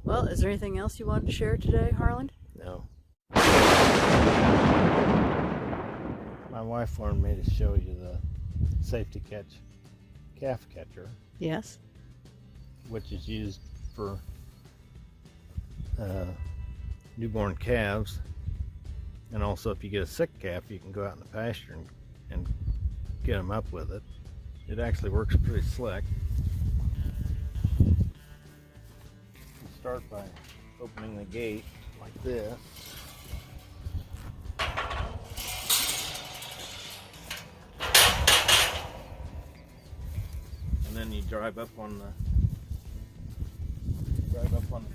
Well, is there anything else you wanted to share today, Harland? No. My wife wanted me to show you the safety catch calf catcher. Yes. Which is used for newborn calves, and also if you get a sick calf you can go out in the pasture and get them up with it. It actually works pretty slick. You start by opening the gate like this. And then you drive up on the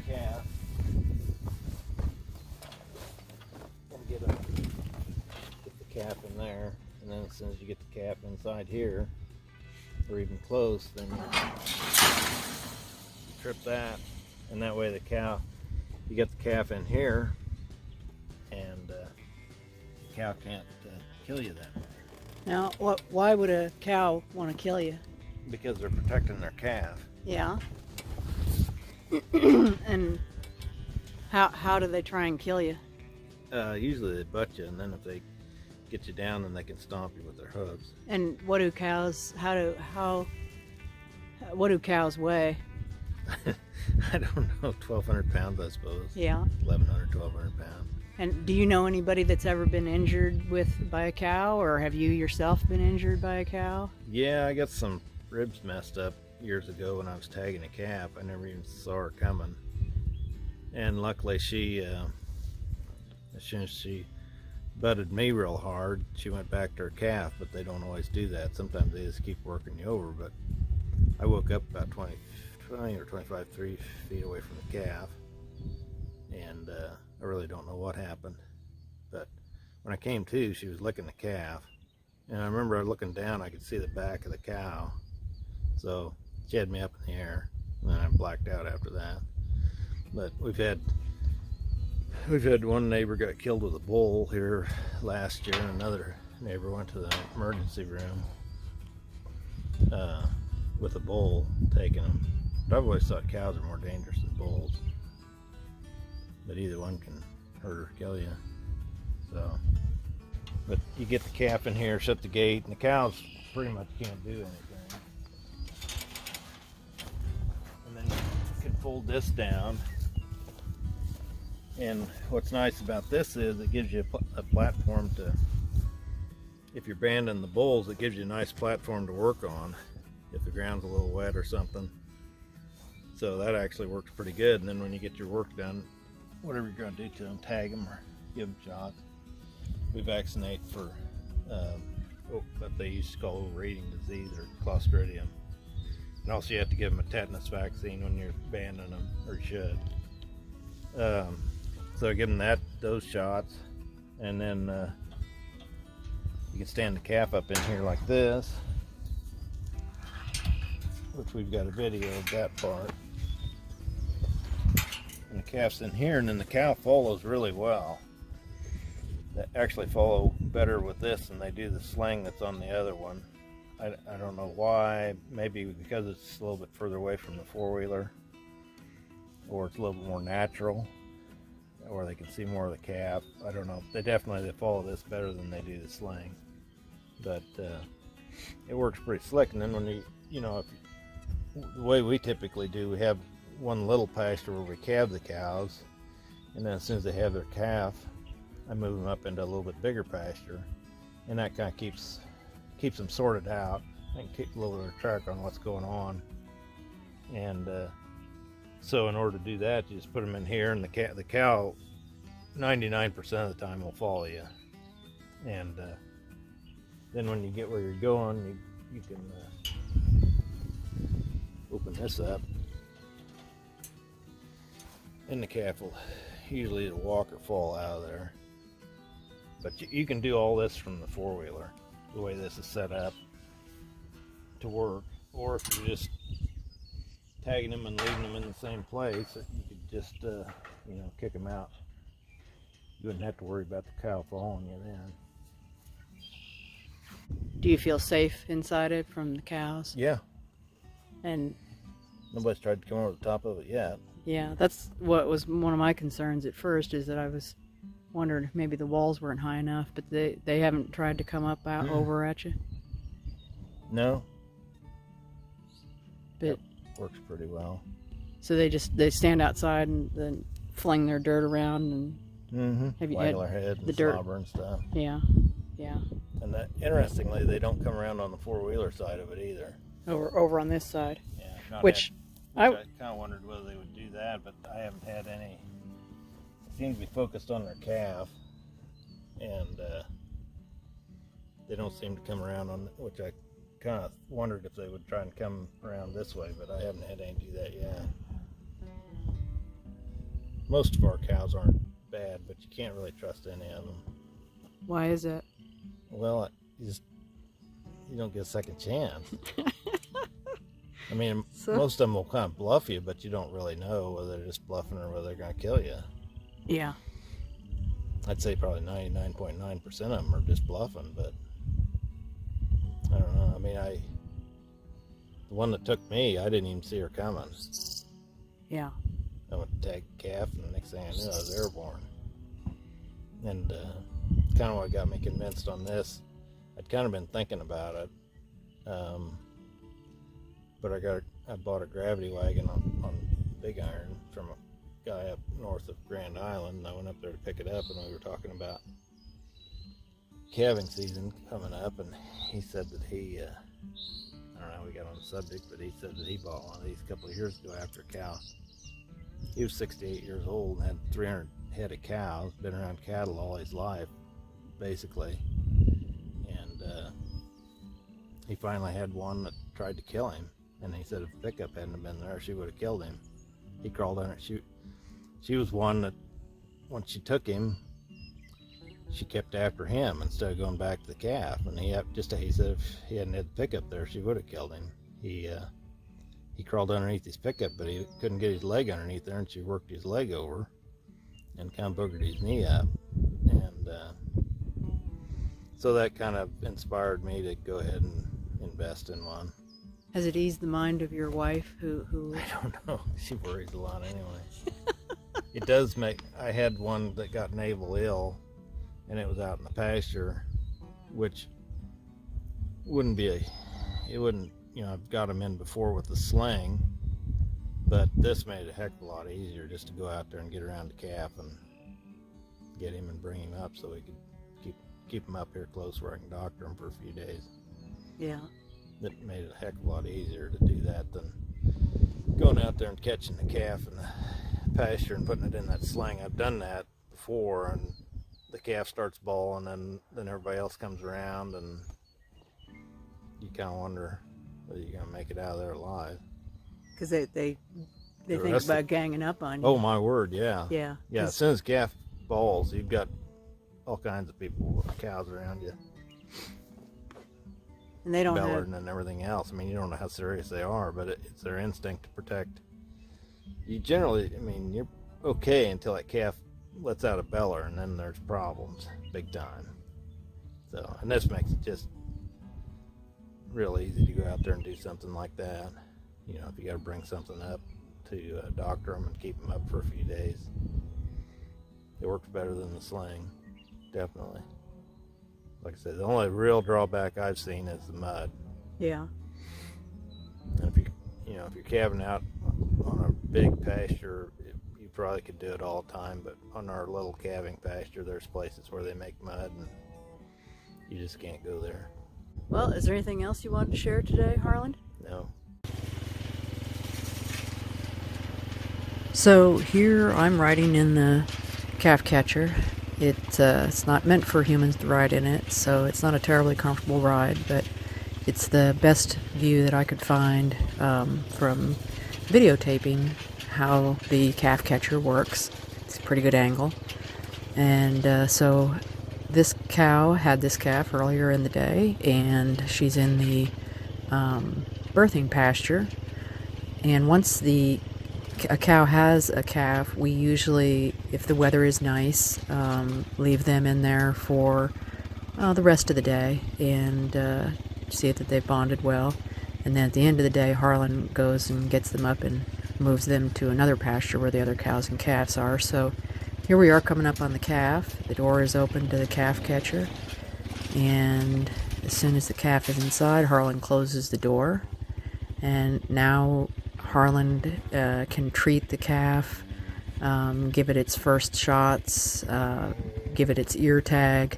calf and get the calf in there, and then as soon as you get the calf inside here or even close, then you trip that, and that way you get the calf in here, and the cow can't kill you that way. Now, why would a cow want to kill you? Because they're protecting their calf. Yeah. And how do they try and kill you? Usually they butt you, and then if they get you down, then they can stomp you with their hooves. And what do cows weigh? I don't know, 1,200 pounds, I suppose. Yeah. 1,100, 1,200 pounds. And do you know anybody that's ever been injured by a cow, or have you yourself been injured by a cow? Yeah, I got some ribs messed up years ago when I was tagging a calf. I never even saw her coming, and luckily she as soon as she butted me real hard, she went back to her calf. But they don't always do that. Sometimes they just keep working you over. But I woke up about 20 or 25 3 feet away from the calf, and I really don't know what happened. But when I came to, she was licking the calf, and I remember looking down, I could see the back of the cow. So she had me up in the air, and then I blacked out after that. But we've had one neighbor got killed with a bull here last year, and another neighbor went to the emergency room with a bull taking him. But I've always thought cows are more dangerous than bulls, but either one can hurt or kill you. So, but you get the calf in here, shut the gate, and the cows pretty much can't do anything. And then you can fold this down. And what's nice about this is it gives you a platform to, if you're banding the bulls, it gives you a nice platform to work on if the ground's a little wet or something. So that actually works pretty good. And then when you get your work done, whatever you're going to do to them, tag them or give them shots. We vaccinate for what they used to call overeating disease or Clostridium. And also you have to give them a tetanus vaccine when you're banding them, or you should. So I give them those shots, and then you can stand the calf up in here like this, which we've got a video of that part. And the calf's in here, and then the cow follows really well. They actually follow better with this than they do the sling that's on the other one. I don't know why. Maybe because it's a little bit further away from the four-wheeler, or it's a little bit more natural, or they can see more of the calf. I don't know. They follow this better than they do the sling. But it works pretty slick. And then when the way we typically do, we have one little pasture where we calve the cows, and then as soon as they have their calf, I move them up into a little bit bigger pasture, and that kind of keeps them sorted out and keep a little bit of track on what's going on. And so in order to do that, you just put them in here, and the cow 99% of the time will follow you. And then when you get where you're going, you can open this up, and the calf will usually walk or fall out of there. But you can do all this from the four-wheeler, the way this is set up to work. Or if you're just tagging them and leaving them in the same place, you could just kick them out. You wouldn't have to worry about the cow following you then. Do you feel safe inside it from the cows? Yeah. And nobody's tried to come over the top of it yet. Yeah, that's what was one of my concerns at first, is that I was wondering if maybe the walls weren't high enough, but they haven't tried to come up out over at you. No. But Yep, works pretty well. so they stand outside and then fling their dirt around and have you Waggle had their head the and dirt? slobber and stuff. Yeah, yeah. And interestingly, they don't come around on the four-wheeler side of it either. Over on this side, Yeah, which I kind of wondered whether they would do that, but I haven't had any. They seem to be focused on their calf, and they don't seem to come around on, which I kind of wondered if they would try and come around this way, but I haven't had any do that yet. Most of our cows aren't bad, but you can't really trust any of them. why is that? Well, you don't get a second chance. I mean, most of them will kind of bluff you, but you don't really know whether they're just bluffing or whether they're going to kill you. Yeah. I'd say probably 99.9% of them are just bluffing, but I don't know. I mean, the one that took me, I didn't even see her coming. Yeah. I went to tag the calf, and the next thing I knew, I was airborne. And kind of what got me convinced on this, I'd kind of been thinking about it, but I bought a gravity wagon on Big Iron from a guy up north of Grand Island, and I went up there to pick it up, and we were talking about calving season coming up, and he said that I don't know how we got on the subject, but he said that he bought one of these a couple of years ago after a cow. He was 68 years old and had 300 head of cows, been around cattle all his life, basically. And he finally had one that tried to kill him. And he said if the pickup hadn't been there, she would have killed him. He crawled under it. She was one that, once she took him, she kept after him instead of going back to the calf. And he said if he hadn't had the pickup there, she would have killed him. He crawled underneath his pickup, but he couldn't get his leg underneath there, and she worked his leg over and kind of boogered his knee up. And so that kind of inspired me to go ahead and invest in one. Has it eased the mind of your wife, who I don't know. She worries a lot anyway. It does I had one that got navel ill, and it was out in the pasture, which wouldn't, I've got him in before with the sling, but this made it a heck of a lot easier just to go out there and get around the calf and get him and bring him up so we could keep him up here close where I can doctor him for a few days. Yeah. That made it a heck of a lot easier to do that than going out there and catching the calf in the pasture and putting it in that sling. I've done that before, and the calf starts bawling, and then everybody else comes around, and you kind of wonder whether you're going to make it out of there alive. Because they think about ganging up on you. Oh my word, yeah. Yeah. Yeah, as soon as calf bawls, you've got all kinds of people with cows around you. And they don't Bellering and everything else. I mean, you don't know how serious they are, but it's their instinct to protect. You generally, you're okay until that calf lets out a beller, and then there's problems, big time. So, and this makes it just real easy to go out there and do something like that. If you got to bring something up to doctor them and keep them up for a few days, it works better than the sling, definitely. Like I said, the only real drawback I've seen is the mud. Yeah. And if you're calving out on a big pasture, you probably could do it all the time. But on our little calving pasture, there's places where they make mud, and you just can't go there. Well, is there anything else you wanted to share today, Harland? No. So here I'm riding in the calf catcher. It's not meant for humans to ride in it, so it's not a terribly comfortable ride, but it's the best view that I could find from videotaping how the calf catcher works. It's a pretty good angle. And so this cow had this calf earlier in the day, and she's in the birthing pasture. And once a cow has a calf, we usually, if the weather is nice, leave them in there for the rest of the day and see that they've bonded well. And then at the end of the day, Harlan goes and gets them up and moves them to another pasture where the other cows and calves are. So here we are coming up on the calf. The door is open to the calf catcher, and as soon as the calf is inside, Harland closes the door, and now Harland can treat the calf, give it its first shots, give it its ear tag,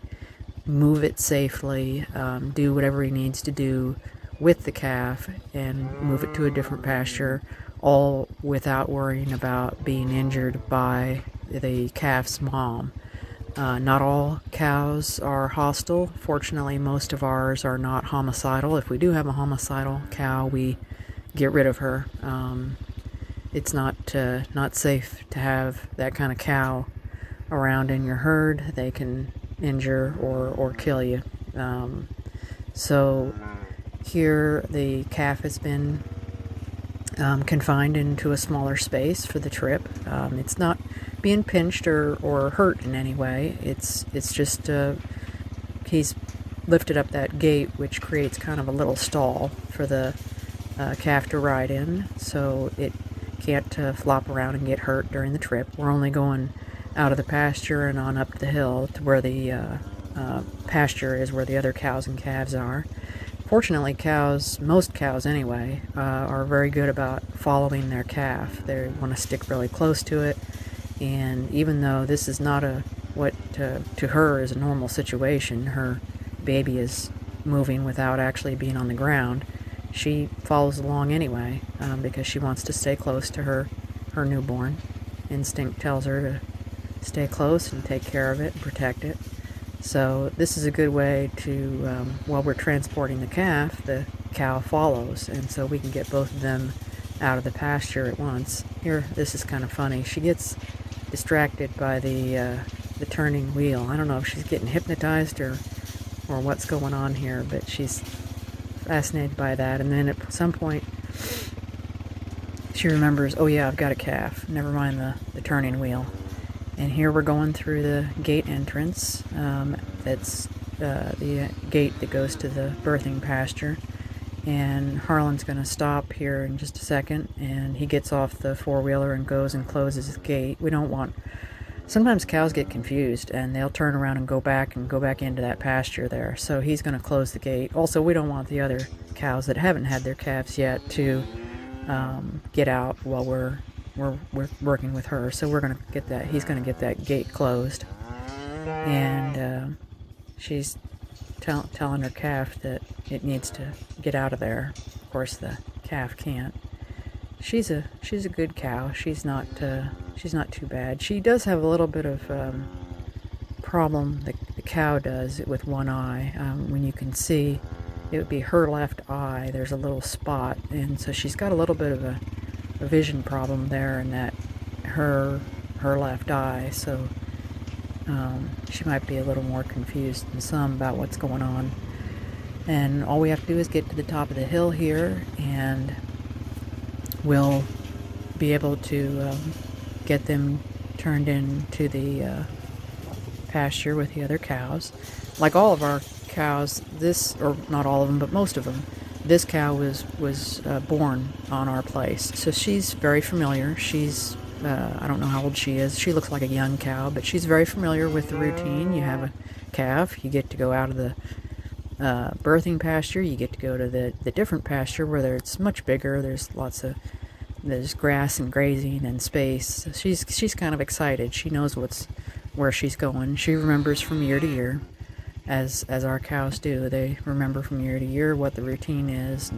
move it safely, do whatever he needs to do with the calf, and move it to a different pasture, all without worrying about being injured by the calf's mom. Not all cows are hostile. Fortunately, most of ours are not homicidal. If we do have a homicidal cow, we get rid of her. It's not safe to have that kind of cow around in your herd. They can injure or kill you. So here the calf has been confined into a smaller space for the trip. It's not being pinched or hurt in any way. It's just he's lifted up that gate, which creates kind of a little stall for the calf to ride in, so it can't flop around and get hurt during the trip. We're only going out of the pasture and on up the hill to where the pasture is, where the other cows and calves are. Fortunately, most cows anyway, are very good about following their calf. They want to stick really close to it, and even though this is not what to her is a normal situation, her baby is moving without actually being on the ground, she follows along anyway, because she wants to stay close to her newborn. Instinct tells her to stay close and take care of it and protect it. So this is a good way to, while we're transporting the calf, the cow follows, and so we can get both of them out of the pasture at once. Here, this is kind of funny. She gets distracted by the turning wheel. I don't know if she's getting hypnotized or what's going on here, but she's fascinated by that. And then at some point, she remembers, oh yeah, I've got a calf. Never mind the turning wheel. And here we're going through the gate entrance. That's the gate that goes to the birthing pasture. And Harland's going to stop here in just a second, and he gets off the four-wheeler and goes and closes the gate. We don't want... Sometimes cows get confused, and they'll turn around and go back into that pasture there. So he's going to close the gate. Also, we don't want the other cows that haven't had their calves yet to get out while we're working with her. So we're going to get that. He's going to get that gate closed, and she's telling her calf that it needs to get out of there. Of course, the calf can't. She's a good cow. She's not too bad. She does have a little bit of problem. The cow does with one eye. When you can see, it would be her left eye. There's a little spot, and so she's got a little bit of a vision problem there in that her left eye. So she might be a little more confused than some about what's going on. And all we have to do is get to the top of the hill here, and we'll be able to get them turned into the pasture with the other cows. Like all of our cows, or not all of them, but most of them, this cow was born on our place. So she's very familiar. She's, I don't know how old she is. She looks like a young cow, but she's very familiar with the routine. You have a calf, you get to go out of the birthing pasture, you get to go to the different pasture where it's much bigger. There's grass and grazing and space. So she's kind of excited. She knows where she's going. She remembers from year to year, as our cows do. They remember from year to year what the routine is,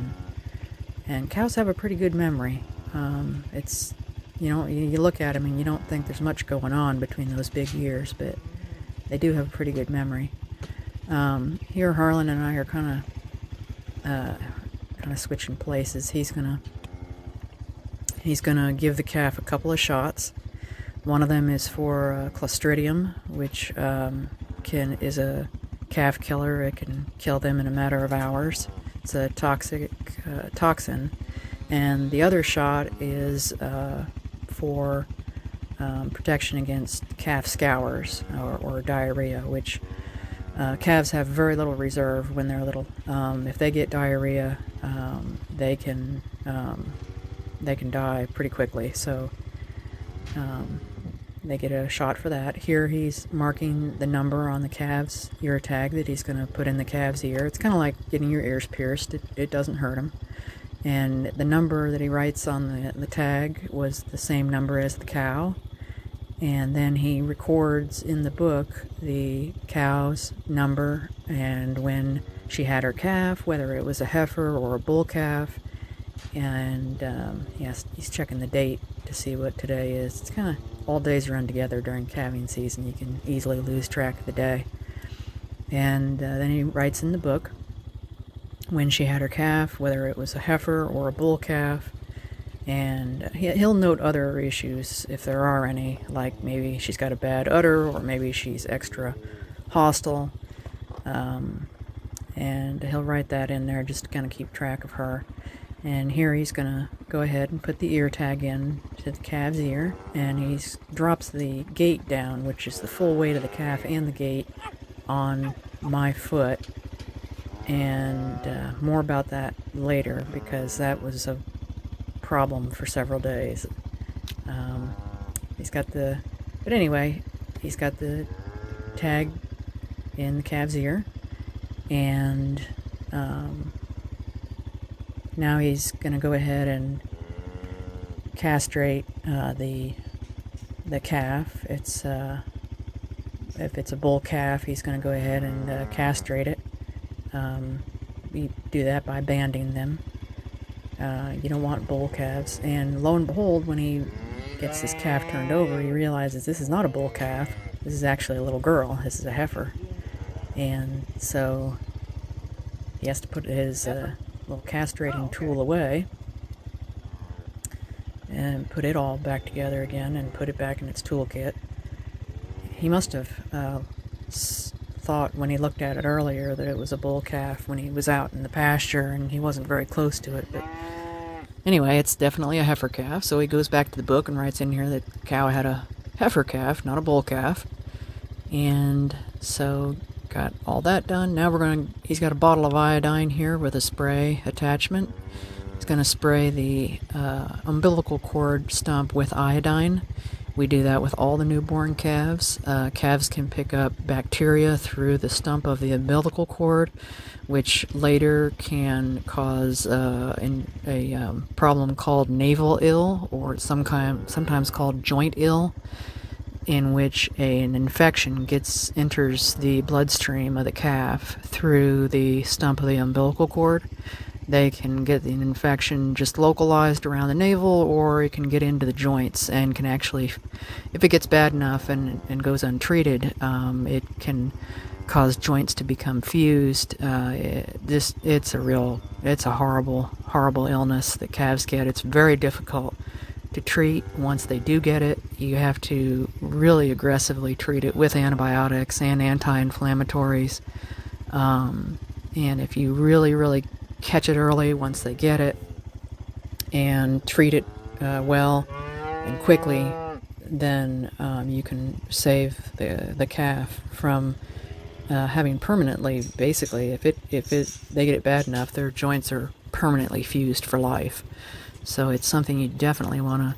and cows have a pretty good memory. It's, you look at them and you don't think there's much going on between those big ears, but they do have a pretty good memory. Here Harland and I are kind of switching places. He's gonna give the calf a couple of shots. One of them is for Clostridium, which is a calf killer. It can kill them in a matter of hours. It's a toxic toxin. And the other shot is for protection against calf scours or diarrhea, which calves have very little reserve when they're little. If they get diarrhea, they can they can die pretty quickly. So they get a shot for that. Here he's marking the number on the calf's ear tag that he's going to put in the calf's ear. It's kind of like getting your ears pierced. It doesn't hurt him. And the number that he writes on the tag was the same number as the cow. And then he records in the book the cow's number and when she had her calf, whether it was a heifer or a bull calf. And he's checking the date to see what today is. It's kind of all days run together during calving season. You can easily lose track of the day. And then he writes in the book when she had her calf, whether it was a heifer or a bull calf. And he'll note other issues if there are any, like maybe she's got a bad udder or maybe she's extra hostile. And he'll write that in there just to kind of keep track of her. And here he's going to go ahead and put the ear tag in to the calf's ear, and he drops the gate down, which is the full weight of the calf and the gate, on my foot. And more about that later, because that was a problem for several days. He's got the tag in the calf's ear, and now he's going to go ahead and castrate the calf. If it's a bull calf, he's going to go ahead and castrate it. We do that by banding them. You don't want bull calves. And lo and behold, when he gets his calf turned over, he realizes this is not a bull calf. This is actually a little girl. This is a heifer. And so he has to put his little castrating tool away and put it all back together again and put it back in its toolkit. He must have thought when he looked at it earlier that it was a bull calf when he was out in the pasture and he wasn't very close to it. But anyway, it's definitely a heifer calf. So he goes back to the book and writes in here that the cow had a heifer calf, not a bull calf. And so got all that done. Now he's got a bottle of iodine here with a spray attachment. He's going to spray the umbilical cord stump with iodine. We do that with all the newborn calves. Calves can pick up bacteria through the stump of the umbilical cord, which later can cause a problem called navel ill, or sometimes called joint ill, in which an infection enters the bloodstream of the calf through the stump of the umbilical cord. They can get the infection just localized around the navel, or it can get into the joints and can actually, if it gets bad enough and goes untreated, it can cause joints to become fused. It's a horrible illness that calves get. It's very difficult to treat. Once they do get it, you have to really aggressively treat it with antibiotics and anti-inflammatories. And if you really catch it early once they get it and treat it well and quickly, then you can save the calf from having permanently, basically, if they get it bad enough, their joints are permanently fused for life. So it's something you definitely want to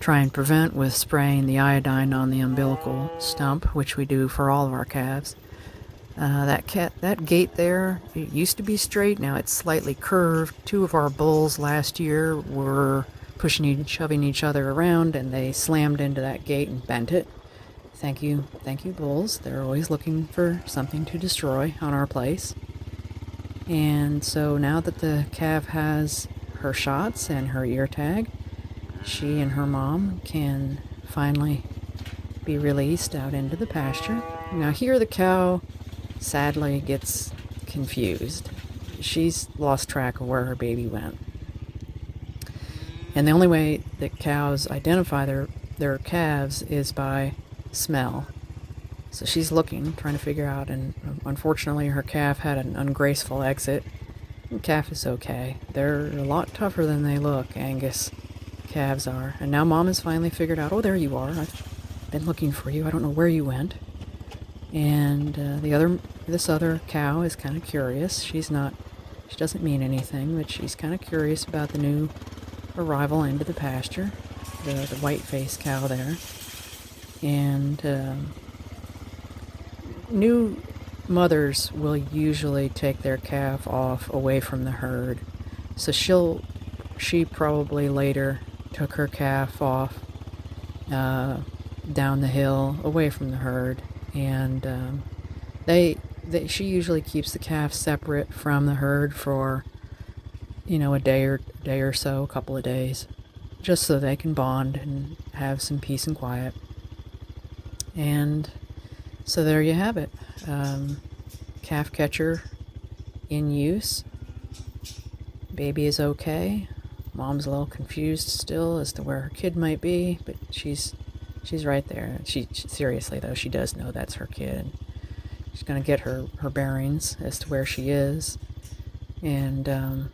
try and prevent with spraying the iodine on the umbilical stump, which we do for all of our calves. That gate there, it used to be straight, now it's slightly curved. Two of our bulls last year were shoving each other around, and they slammed into that gate and bent it. Thank you, bulls. They're always looking for something to destroy on our place. And so now that the calf has her shots and her ear tag, she and her mom can finally be released out into the pasture. Now here the cow sadly gets confused. She's lost track of where her baby went. And the only way that cows identify their calves is by smell. So she's looking, trying to figure out, and unfortunately her calf had an ungraceful exit. The calf is okay. They're a lot tougher than they look, Angus calves are. And now Mom has finally figured out, oh, there you are. I've been looking for you. I don't know where you went. And this other cow is kind of curious. She doesn't mean anything, but she's kind of curious about the new arrival into the pasture, the white-faced cow there. And new mothers will usually take their calf off away from the herd. So she probably later took her calf off down the hill away from the herd, and she usually keeps the calf separate from the herd for a day or so, a couple of days, just so they can bond and have some peace and quiet. And so there you have it. Calf catcher in use. Baby is okay. Mom's a little confused still as to where her kid might be, but she's right there. She seriously though, she does know that's her kid. She's gonna get her bearings as to where she is. And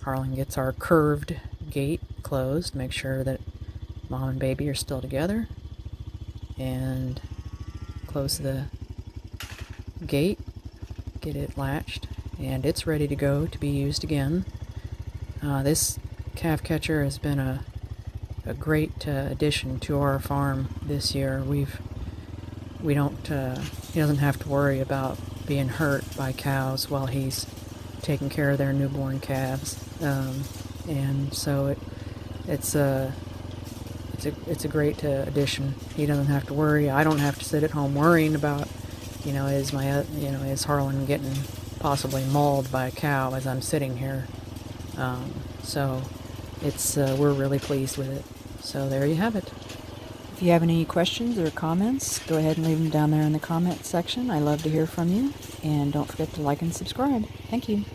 Harland gets our curved gate closed, make sure that mom and baby are still together, and close the gate, get it latched, and it's ready to go to be used again. This calf catcher has been a great addition to our farm this year. He doesn't have to worry about being hurt by cows while he's taking care of their newborn calves, and so it's a great addition. He doesn't have to worry. I don't have to sit at home worrying about is Harland getting possibly mauled by a cow as I'm sitting here. So we're really pleased with it. So there you have it. If you have any questions or comments, go ahead and leave them down there in the comment section. I love to hear from you. And don't forget to like and subscribe. Thank you.